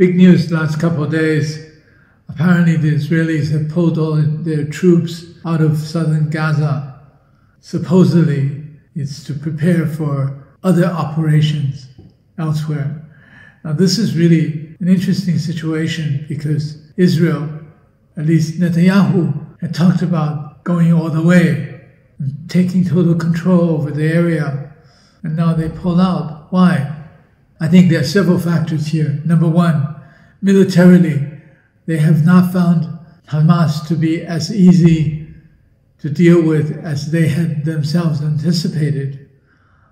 Big news the last couple of days. Apparently the Israelis have pulled all their troops out of southern Gaza. Supposedly it's to prepare for other operations elsewhere. Now this is really an interesting situation because Israel, at least Netanyahu, had talked about going all the way and taking total control over the area. And now they pull out. Why? I think there are several factors here. Number one, militarily, they have not found Hamas to be as easy to deal with as they had themselves anticipated.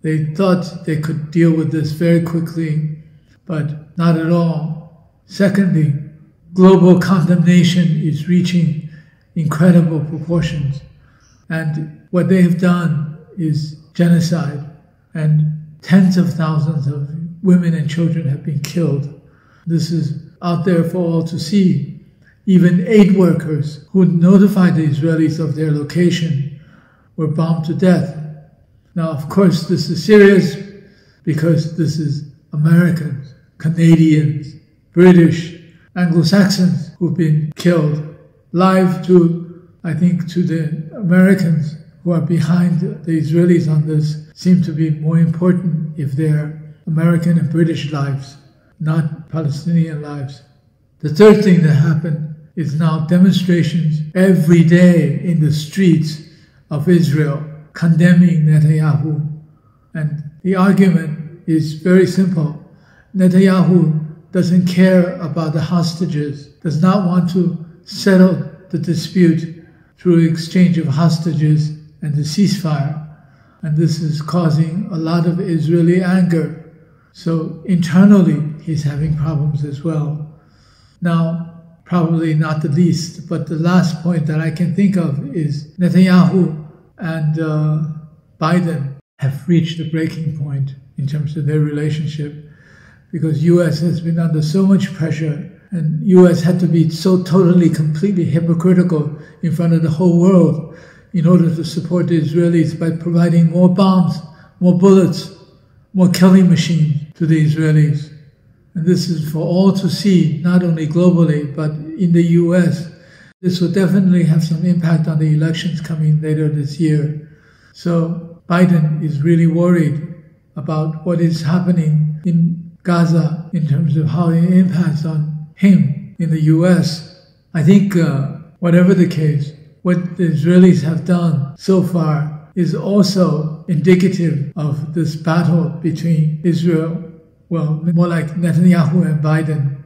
They thought they could deal with this very quickly, but not at all. Secondly, global condemnation is reaching incredible proportions. And what they have done is genocide, and tens of thousands of women and children have been killed. This is out there for all to see. Even aid workers who notified the Israelis of their location were bombed to death. Now, of course, this is serious because this is Americans, Canadians, British, Anglo-Saxons who've been killed. Live to, I think, to the Americans who are behind the Israelis on this seem to be more important if they're American and British lives, not Palestinian lives. The third thing that happened is now demonstrations every day in the streets of Israel condemning Netanyahu. And the argument is very simple. Netanyahu doesn't care about the hostages, does not want to settle the dispute through exchange of hostages and the ceasefire. And this is causing a lot of Israeli anger. So internally, he's having problems as well. Now, probably not the least, but the last point that I can think of is Netanyahu and Biden have reached a breaking point in terms of their relationship because U.S. has been under so much pressure and U.S. had to be so totally, completely hypocritical in front of the whole world in order to support the Israelis by providing more bombs, more bullets, more killing machines to the Israelis. And this is for all to see, not only globally, but in the U.S. This will definitely have some impact on the elections coming later this year. So Biden is really worried about what is happening in Gaza in terms of how it impacts on him in the U.S. I think whatever the case, what the Israelis have done so far is also indicative of this battle between Israel, well, more like Netanyahu and Biden,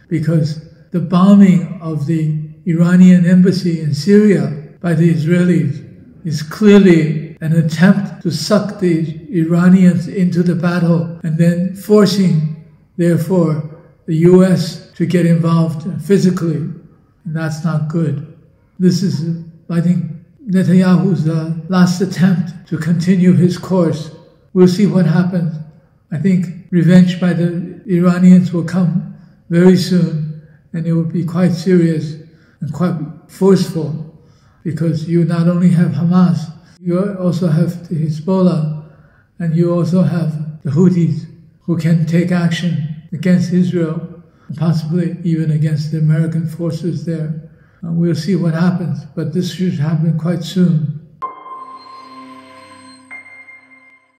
because the bombing of the Iranian embassy in Syria by the Israelis is clearly an attempt to suck the Iranians into the battle and then forcing, therefore, the U.S. to get involved physically. And that's not good. This is, I think, Netanyahu's last attempt to continue his course. We'll see what happens. I think revenge by the Iranians will come very soon, and it will be quite serious and quite forceful, because you not only have Hamas, you also have the Hezbollah, and you also have the Houthis, who can take action against Israel, and possibly even against the American forces there. We'll see what happens, but this should happen quite soon.